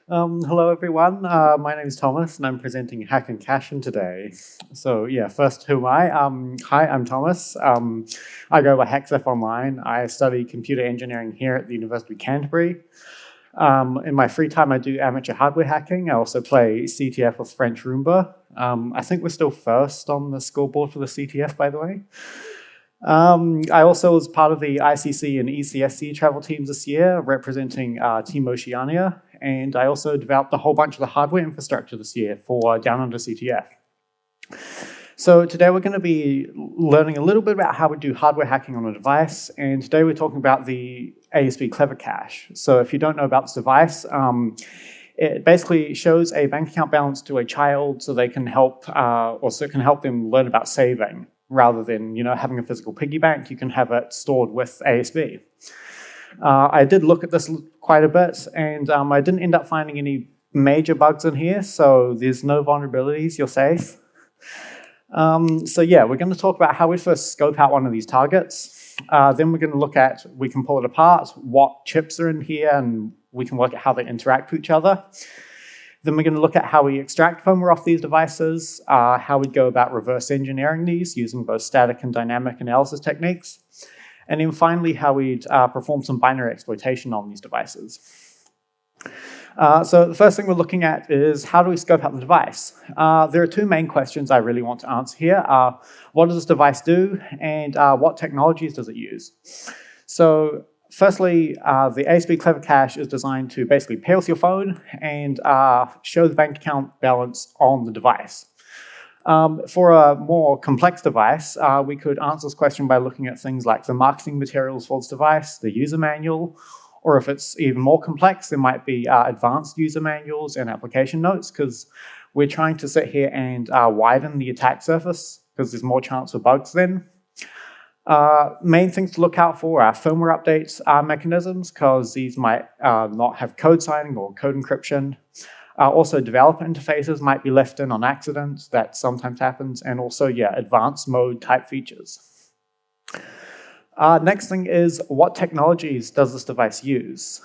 Hello everyone, my name is Thomas and I'm presenting Hackin Kashin today. So yeah, first who am I? Hi, I'm Thomas. I go by HackSF Online. I study computer engineering here at the University of Canterbury. In my free time I do amateur hardware hacking. I also play CTF with French Roomba. I think we're still first on the scoreboard for the CTF, by the way. I also was part of the ICC and ECSC travel teams this year, representing Team Oceania, and I also developed a whole bunch of the hardware infrastructure this year for Down Under CTF. So today we're going to be learning a little bit about how we do hardware hacking on a device, and today we're talking about the ASB Clever Kash. So if you don't know about this device, it basically shows a bank account balance to a child so they can help, so it can help them learn about saving. Rather than having a physical piggy bank, you can have it stored with ASB. I did look at this quite a bit, and I didn't end up finding any major bugs in here, so there's no vulnerabilities, you're safe. So yeah, we're going to talk about how we first scope out one of these targets. Then we're going to look at, we can pull it apart, what chips are in here, and we can work at how they interact with each other. Then we're going to look at how we extract firmware off these devices, how we go about reverse engineering these using both static and dynamic analysis techniques, and then finally how we'd perform some binary exploitation on these devices. So the first thing we're looking at is how do we scope out the device? There are two main questions I really want to answer here. What does this device do, and what technologies does it use? So firstly, the ASB Clever Kash is designed to basically pair with your phone and show the bank account balance on the device. For a more complex device, we could answer this question by looking at things like the marketing materials for this device, the user manual, or if it's even more complex, there might be advanced user manuals and application notes, because we're trying to sit here and widen the attack surface, because there's more chance for bugs then. Main things to look out for are firmware updates mechanisms, because these might not have code signing or code encryption. Also, developer interfaces might be left in on accident. That sometimes happens. And also, yeah, advanced mode type features. Next thing is, what technologies does this device use?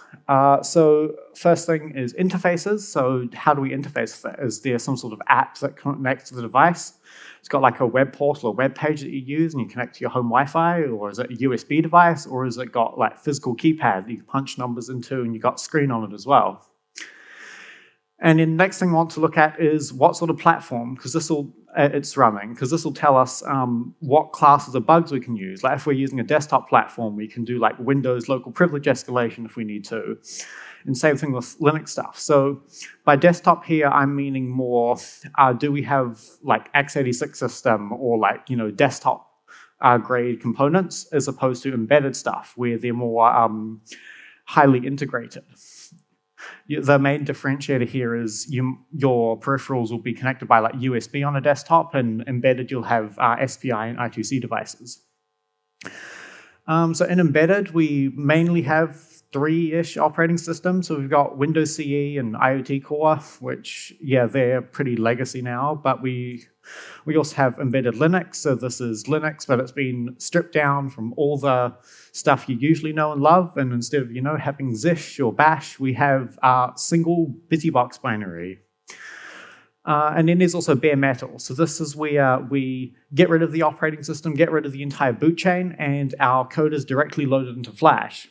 So first thing is interfaces. So how do we interface with it? Is there some sort of app that connects to the device? It's got like a web portal or web page that you use and you connect to your home Wi-Fi, or is it a USB device, or is it got like physical keypad that you can punch numbers into and you've got screen on it as well? And then the next thing we want to look at is what sort of platform, because it's running, because this will tell us what classes of bugs we can use. Like if we're using a desktop platform, we can do like Windows local privilege escalation if we need to. And same thing with Linux stuff. So by desktop here, I'm meaning more, do we have like x86 system or like, desktop grade components as opposed to embedded stuff where they're more highly integrated. The main differentiator here is your peripherals will be connected by like USB on a desktop, and embedded you'll have SPI and I2C devices. So in embedded, we mainly have 3-ish operating systems. So we've got Windows CE and IoT Core, which, yeah, they're pretty legacy now, but we also have embedded Linux. So this is Linux, but it's been stripped down from all the stuff you usually know and love. And instead of, having Zish or Bash, we have single BusyBox binary. And then there's also bare metal. So this is where we get rid of the operating system, get rid of the entire boot chain, and our code is directly loaded into Flash.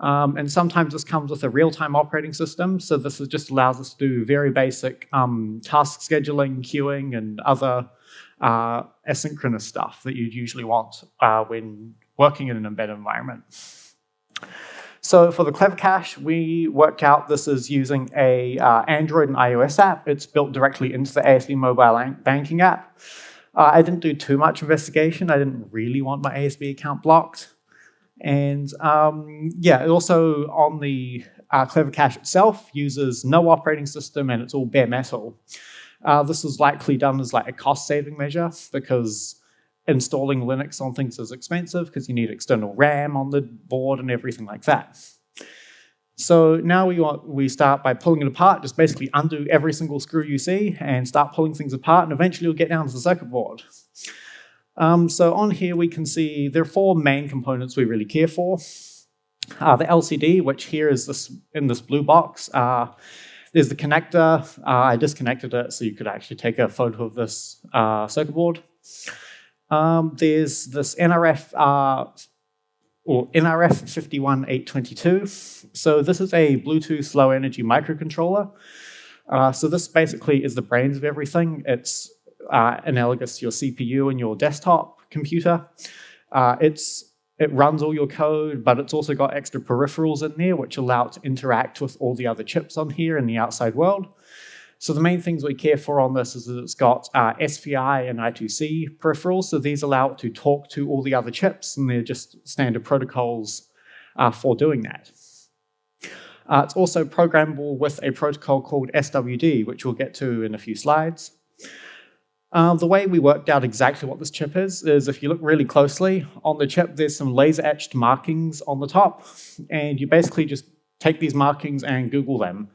And sometimes this comes with a real-time operating system. So this just allows us to do very basic task scheduling, queuing, and other asynchronous stuff that you'd usually want when working in an embedded environment. So for the Clever Kash, we worked out this is using a Android and iOS app. It's built directly into the ASB mobile banking app. I didn't do too much investigation. I didn't really want my ASB account blocked. And yeah, it also on the Clever Kash itself uses no operating system, and it's all bare metal. This was likely done as like a cost-saving measure, because installing Linux on things is expensive because you need external RAM on the board and everything like that. So now we start by pulling it apart, just basically undo every single screw you see and start pulling things apart, and eventually you'll get down to the circuit board. So on here we can see there are 4 main components we really care for. The LCD, which here is in this blue box, There's the connector. I disconnected it so you could actually take a photo of this circuit board. There's this NRF or NRF 51822. So this is a Bluetooth low energy microcontroller. So this basically is the brains of everything. It's analogous to your CPU and your desktop computer. It runs all your code, but it's also got extra peripherals in there which allow it to interact with all the other chips on here in the outside world. So the main things we care for on this is that it's got SPI and I2C peripherals. So these allow it to talk to all the other chips, and they're just standard protocols for doing that. It's also programmable with a protocol called SWD, which we'll get to in a few slides. The way we worked out exactly what this chip is if you look really closely on the chip, there's some laser etched markings on the top, and you basically just take these markings and Google them.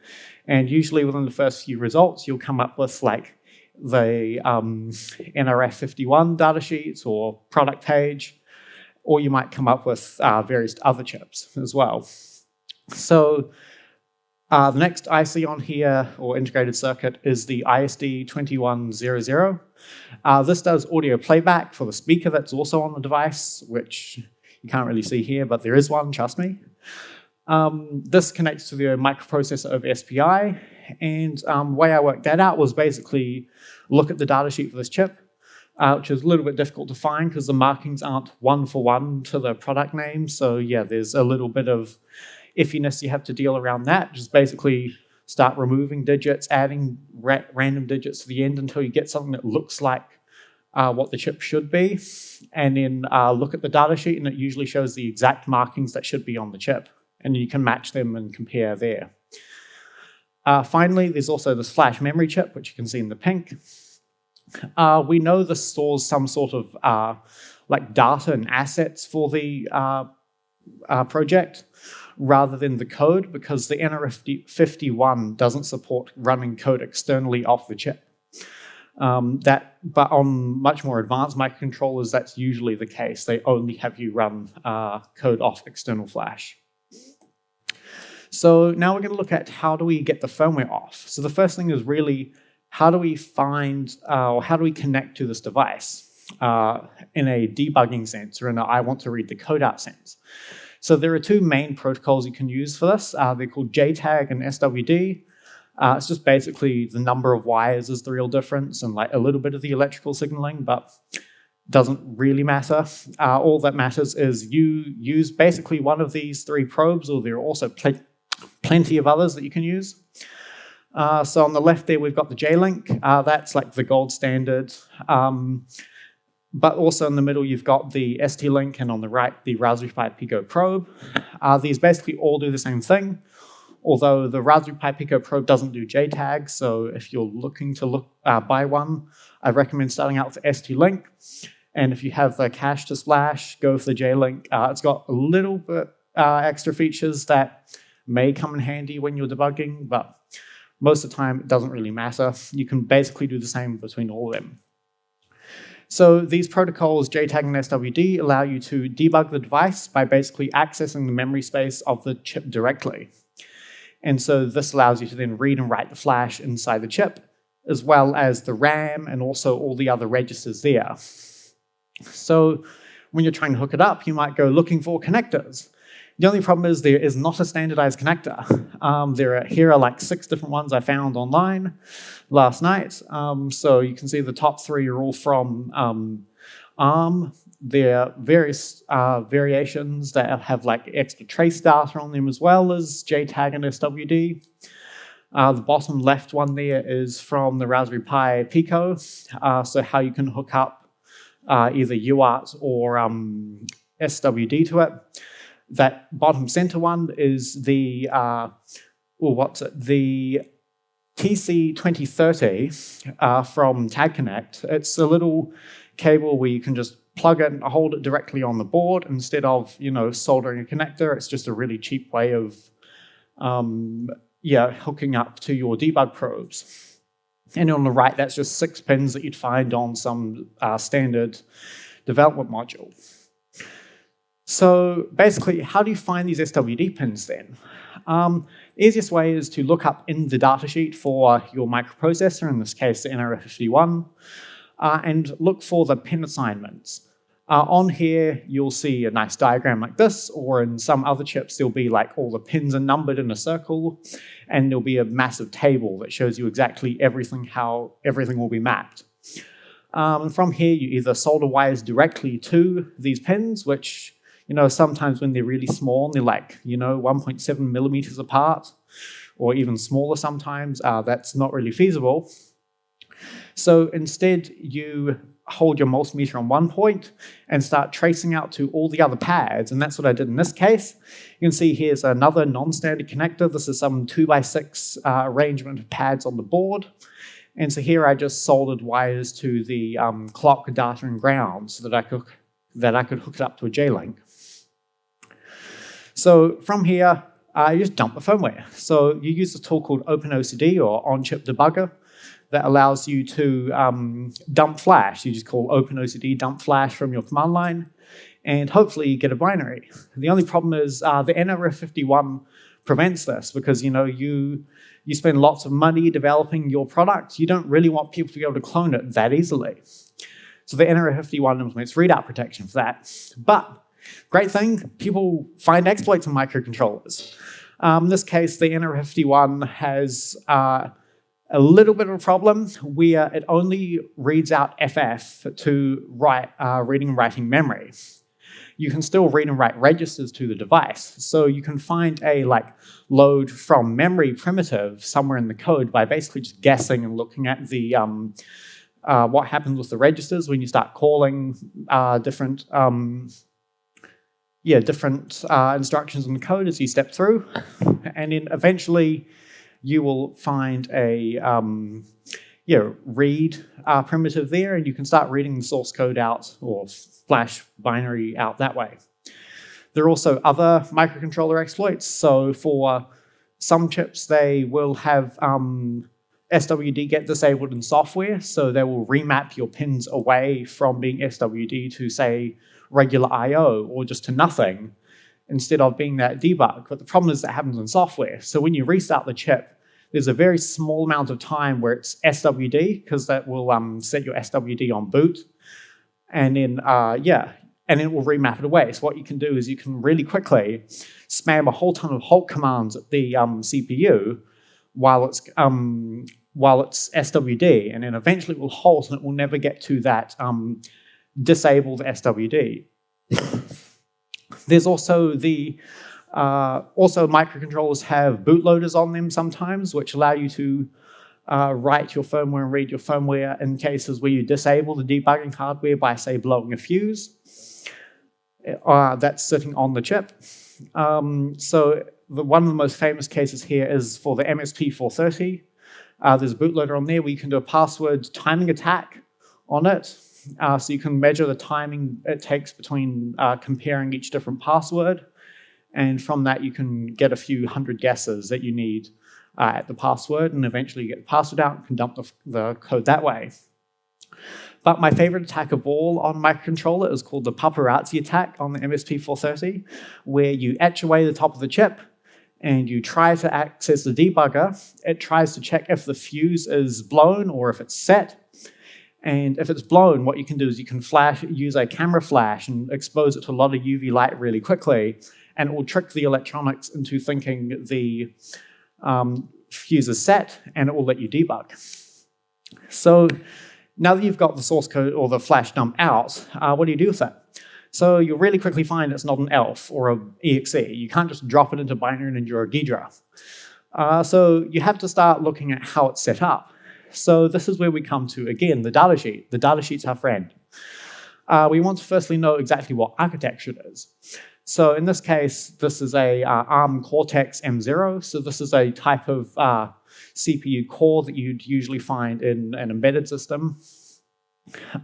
And usually within the first few results, you'll come up with like the NRF51 datasheets or product page, or you might come up with various other chips as well. So the next IC on here, or integrated circuit, is the ISD2100. This does audio playback for the speaker that's also on the device, which you can't really see here, but there is one, trust me. This connects to the microprocessor over SPI, and the way I worked that out was basically look at the datasheet for this chip, which is a little bit difficult to find because the markings aren't one for one to the product name. So yeah, there's a little bit of iffiness you have to deal around that. Just basically start removing digits, adding random digits to the end until you get something that looks like what the chip should be, and then look at the datasheet, and it usually shows the exact markings that should be on the chip, and you can match them and compare there. Finally, there's also this flash memory chip, which you can see in the pink. We know this stores some sort of like data and assets for the project rather than the code, because the NRF51 doesn't support running code externally off the chip. But on much more advanced microcontrollers, that's usually the case. They only have you run code off external flash. So now we're going to look at how do we get the firmware off. So the first thing is really, how do we find, or how do we connect to this device in a debugging sense, or in a I want to read the code out sense. So there are two main protocols you can use for this. They're called JTAG and SWD. It's just basically the number of wires is the real difference, and like a little bit of the electrical signaling, but doesn't really matter. All that matters is you use basically one of these three probes, or there are also plenty of others that you can use. So on the left there, we've got the J-Link. That's like the gold standard. But also in the middle, you've got the ST-Link, and on the right, the Raspberry Pi Pico probe. These basically all do the same thing, although the Raspberry Pi Pico probe doesn't do JTAG, so if you're looking to buy one, I recommend starting out with the ST-Link. And if you have the cache to splash, go for the J-Link. It's got a little bit extra features that may come in handy when you're debugging, but most of the time it doesn't really matter. You can basically do the same between all of them. So these protocols, JTAG and SWD, allow you to debug the device by basically accessing the memory space of the chip directly. And so this allows you to then read and write the flash inside the chip, as well as the RAM and also all the other registers there. So when you're trying to hook it up, you might go looking for connectors. The only problem is there is not a standardized connector. Here are like 6 different ones I found online last night. So you can see the top 3 are all from ARM. There are various variations that have like extra trace data on them, as well as JTAG and SWD. The bottom left one there is from the Raspberry Pi Pico. So how you can hook up either UART or SWD to it. That bottom center one is the the TC2030 from Tag Connect. It's a little cable where you can just plug it and hold it directly on the board instead of soldering a connector. It's just a really cheap way of hooking up to your debug probes. And on the right, that's just 6 pins that you'd find on some standard development module. So basically, how do you find these SWD pins then? The easiest way is to look up in the datasheet for your microprocessor, in this case the NRF51, and look for the pin assignments. On here, you'll see a nice diagram like this, or in some other chips, there'll be like all the pins are numbered in a circle, and there'll be a massive table that shows you exactly everything, how everything will be mapped. From here, you either solder wires directly to these pins, which, sometimes when they're really small, they're like, 1.7 millimeters apart, or even smaller sometimes, that's not really feasible. So instead, you hold your multimeter on one point and start tracing out to all the other pads, and that's what I did in this case. You can see here's another non-standard connector. This is some 2x6 arrangement of pads on the board. And so here I just soldered wires to the clock, data, and ground so that I could hook it up to a J-Link. So from here, you just dump the firmware. So you use a tool called OpenOCD, or on-chip debugger, that allows you to dump flash. You just call OpenOCD dump flash from your command line, and hopefully you get a binary. The only problem is the NRF51 prevents this, because you spend lots of money developing your product. You don't really want people to be able to clone it that easily. So the NRF51 implements readout protection for that. But great thing, people find exploits in microcontrollers. In this case, the NRF51 has a little bit of a problem where it only reads out FF to reading and writing memory. You can still read and write registers to the device. So you can find a load from memory primitive somewhere in the code by basically just guessing and looking at the what happens with the registers when you start calling different instructions in the code as you step through. And then eventually you will find a read primitive there, and you can start reading the source code out, or flash binary out that way. There are also other microcontroller exploits. So for some chips, they will have SWD get disabled in software, so they will remap your pins away from being SWD to, say, regular I/O, or just to nothing, instead of being that debug. But the problem is that happens in software. So when you restart the chip, there's a very small amount of time where it's SWD, because that will set your SWD on boot, and then and it will remap it away. So what you can do is you can really quickly spam a whole ton of halt commands at the CPU while it's SWD, and then eventually it will halt and it will never get to that disabled SWD. There's also microcontrollers have bootloaders on them sometimes, which allow you to write your firmware and read your firmware in cases where you disable the debugging hardware by, say, blowing a fuse that's sitting on the chip. So one of the most famous cases here is for the MSP430. There's a bootloader on there where you can do a password timing attack on it. So you can measure the timing it takes between comparing each different password. And from that, you can get a few hundred guesses that you need at the password, and eventually you get the password out and can dump the code that way. But my favorite attack of all on microcontroller is called the paparazzi attack on the MSP430, where you etch away the top of the chip and you try to access the debugger. It tries to check if the fuse is blown or if it's set. And if it's blown, what you can do is you can use a camera flash and expose it to a lot of UV light really quickly, and it will trick the electronics into thinking the fuse is set, and it will let you debug. So now that you've got the source code or the flash dump out, what do you do with that? So you'll really quickly find it's not an ELF or an EXE. You can't just drop it into binary and your Ghidra. So you have to start looking at how it's set up. So this is where we come to, again, the datasheet. The datasheet's our friend. We want to firstly know exactly what architecture it is. So in this case, this is a ARM Cortex M0. So this is a type of CPU core that you'd usually find in an embedded system.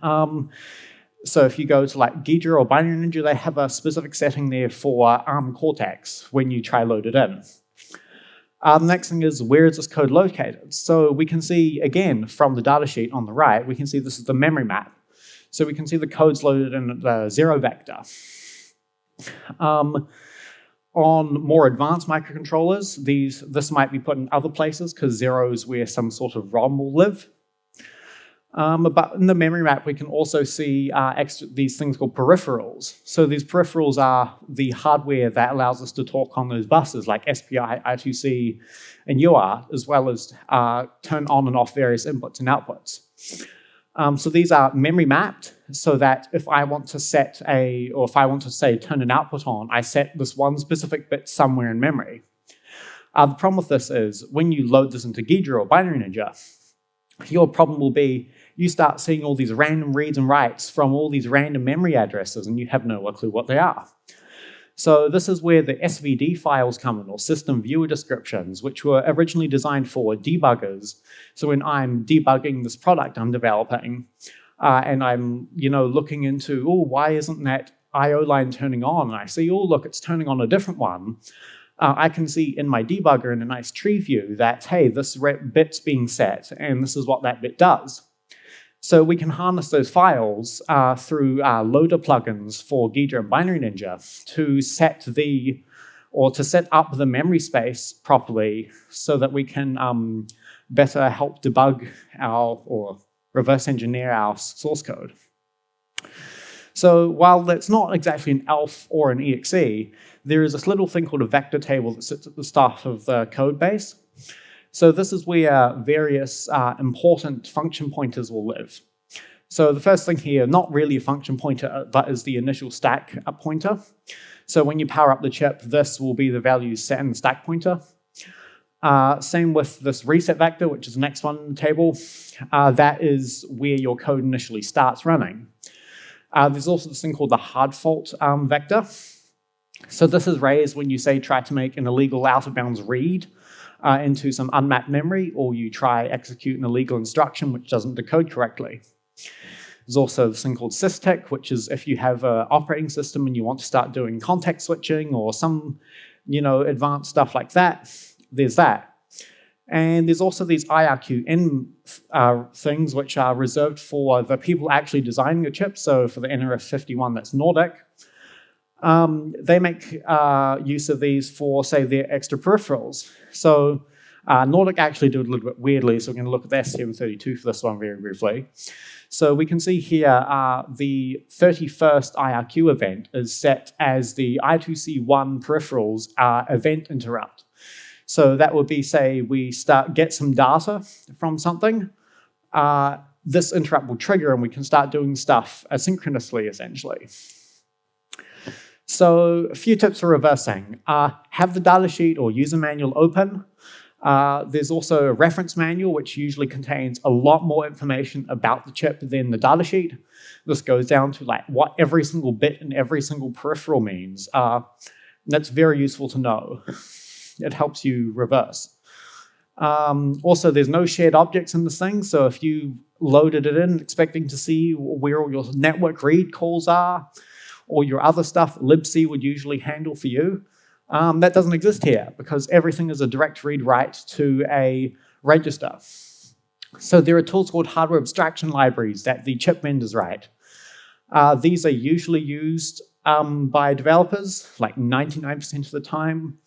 So if you go to like Ghidra or Binary Ninja, they have a specific setting there for ARM Cortex when you try load it in. The next thing is, where is this code located? So we can see, again, from the datasheet on the right, we can see this is the memory map. So we can see the code's loaded in the 0 vector. On more advanced microcontrollers, this might be put in other places because 0 is where some sort of ROM will live. But in the memory map, we can also see these things called peripherals. So these peripherals are the hardware that allows us to talk on those buses like SPI, I2C, and UART, as well as turn on and off various inputs and outputs. So these are memory mapped so that if I want to say turn an output on, I set this one specific bit somewhere in memory. The problem with this is when you load this into Ghidra or Binary Ninja, your problem will be you start seeing all these random reads and writes from all these random memory addresses and you have no clue what they are. So this is where the SVD files come in, or system viewer descriptions, which were originally designed for debuggers. So when I'm debugging this product I'm developing, and I'm looking into, why isn't that I/O line turning on? And I see, look, it's turning on a different one. I can see in my debugger in a nice tree view that, hey, this bit's being set, and this is what that bit does. So we can harness those files through loader plugins for Ghidra and Binary Ninja to set up the memory space properly so that we can better help debug or reverse engineer our source code. So while that's not exactly an ELF or an EXE, there is this little thing called a vector table that sits at the start of the code base. So this is where various important function pointers will live. So the first thing here, not really a function pointer, but is the initial stack pointer. So when you power up the chip, this will be the values set in the stack pointer. Same with this reset vector, which is the next one in the table. That is where your code initially starts running. There's also this thing called the hard fault vector. So this is raised when you try to make an illegal out of bounds read into some unmapped memory, or you try execute an illegal instruction which doesn't decode correctly. There's also this thing called systic, which is if you have an operating system and you want to start doing context switching or some advanced stuff like that, there's that. And there's also these IRQN things which are reserved for the people actually designing the chip. So for the NRF51, that's Nordic. They make use of these for, say, their extra peripherals. So Nordic actually do it a little bit weirdly, so we're going to look at the STM32 for this one very briefly. So we can see here the 31st IRQ event is set as the I2C1 peripherals event interrupt. So that would be, say, we get some data from something. This interrupt will trigger and we can start doing stuff asynchronously, essentially. So a few tips for reversing. Have the datasheet or user manual open. There's also a reference manual, which usually contains a lot more information about the chip than the datasheet. This goes down to what every single bit and every single peripheral means. That's very useful to know. It helps you reverse. Also, there's no shared objects in this thing, so if you loaded it in expecting to see where all your network read calls are, or your other stuff libc would usually handle for you, that doesn't exist here because everything is a direct read-write to a register. So there are tools called hardware abstraction libraries that the chip vendors write. These are usually used by developers, 99% of the time.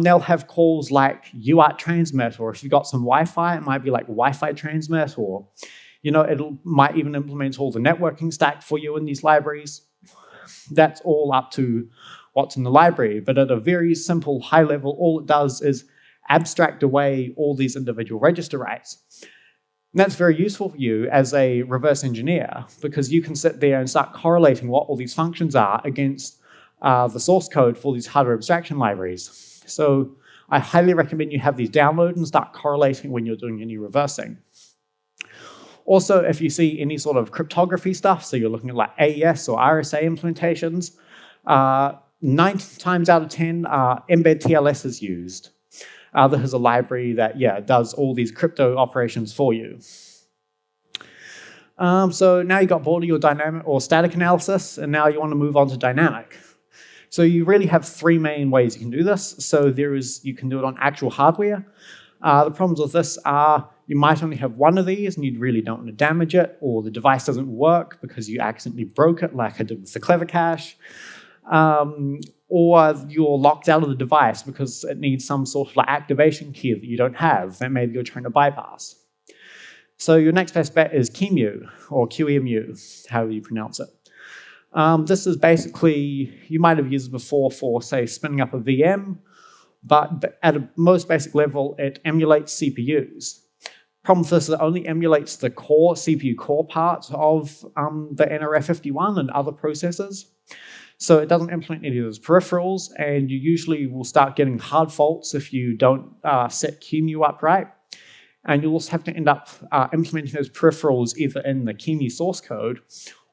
They'll have calls like UART transmit, or if you've got some Wi-Fi, it might be like Wi-Fi transmit, or it might even implement all the networking stack for you in these libraries. That's all up to what's in the library, but at a very simple high level, all it does is abstract away all these individual register writes. And that's very useful for you as a reverse engineer because you can sit there and start correlating what all these functions are against the source code for these hardware abstraction libraries. So I highly recommend you have these downloaded and start correlating when you're doing any reversing. Also, if you see any sort of cryptography stuff, so you're looking at AES or RSA implementations, 9 times out of 10, embed TLS is used. There's a library that, does all these crypto operations for you. So now you got bored of your dynamic or static analysis, and now you want to move on to dynamic. So you really have 3 main ways you can do this. So you can do it on actual hardware. The problems with this are you might only have one of these and you really don't want to damage it, or the device doesn't work because you accidentally broke it like I did with the Clever Kash. or you're locked out of the device because it needs some sort of like activation key that you don't have that maybe you're trying to bypass. So your next best bet is QEMU, or QEMU, however you pronounce it. This is basically, you might have used it before for, say, spinning up a VM, but at a most basic level, it emulates CPUs. Problem with this is it only emulates the core CPU core part of the NRF51 and other processors. So it doesn't implement any of those peripherals, and you usually will start getting hard faults if you don't set QEMU up right. And you'll also have to end up implementing those peripherals either in the QEMU source code,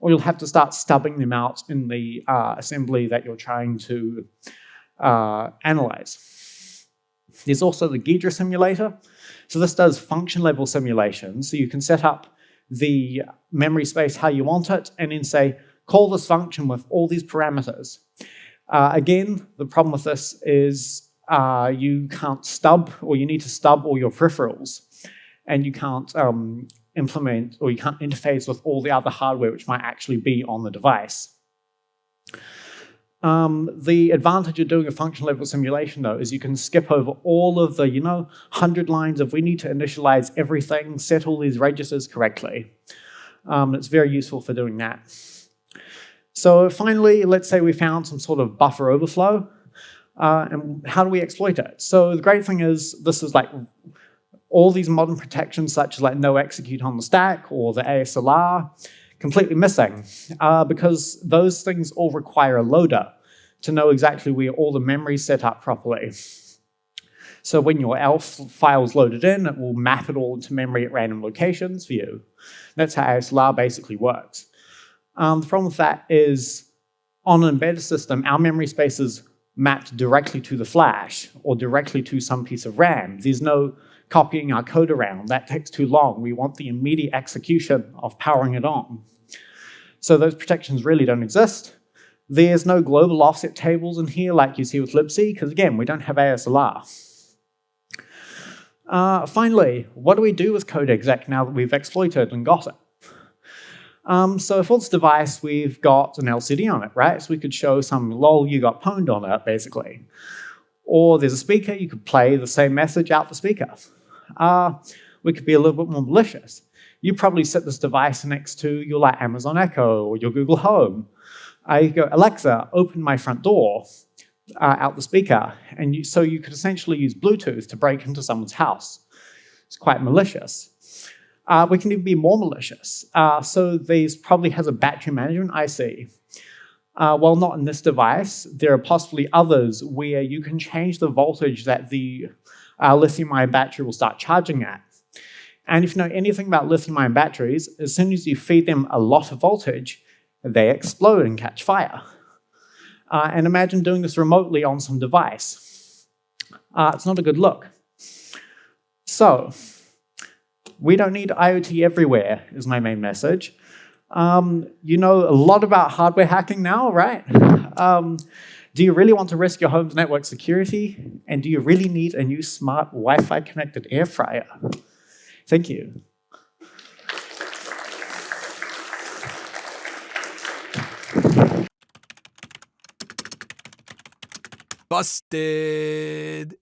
or you'll have to start stubbing them out in the assembly that you're trying to analyze. There's also the Ghidra simulator. So this does function level simulation. So you can set up the memory space how you want it, and then say, call this function with all these parameters. Again, the problem with this is you can't stub, or you need to stub all your peripherals, and you can't implement, or you can't interface with all the other hardware which might actually be on the device. The advantage of doing a function level simulation, though, is you can skip over all of the, 100 lines of we need to initialize everything, set all these registers correctly. It's very useful for doing that. So finally, let's say we found some sort of buffer overflow, and how do we exploit it? So the great thing is this is like all these modern protections such as like no execute on the stack or the ASLR, completely missing because those things all require a loader to know exactly where all the memory is set up properly. So when your ELF file is loaded in, it will map it all into memory at random locations for you. That's how ASLR basically works. The problem with that is on an embedded system, our memory space is mapped directly to the flash or directly to some piece of RAM. There's no copying our code around. That takes too long. We want the immediate execution of powering it on. So those protections really don't exist. There's no global offset tables in here like you see with libc, because again, we don't have ASLR. Finally, what do we do with code exec now that we've exploited and got it? So for this device, we've got an LCD on it, right? So we could show some lol, you got pwned on it, basically. Or there's a speaker, you could play the same message out the speaker. We could be a little bit more malicious. You probably set this device next to your like Amazon Echo or your Google Home. You go, Alexa, open my front door out the speaker. And so you could essentially use Bluetooth to break into someone's house. It's quite malicious. We can even be more malicious. So these probably has a battery management IC. Well, not in this device. There are possibly others where you can change the voltage that the lithium-ion battery will start charging at. And if you know anything about lithium-ion batteries, as soon as you feed them a lot of voltage, they explode and catch fire. And imagine doing this remotely on some device. It's not a good look. So, we don't need IoT everywhere, is my main message. You know a lot about hardware hacking now, right? Do you really want to risk your home's network security? And do you really need a new smart Wi-Fi connected air fryer? Thank you. Busted.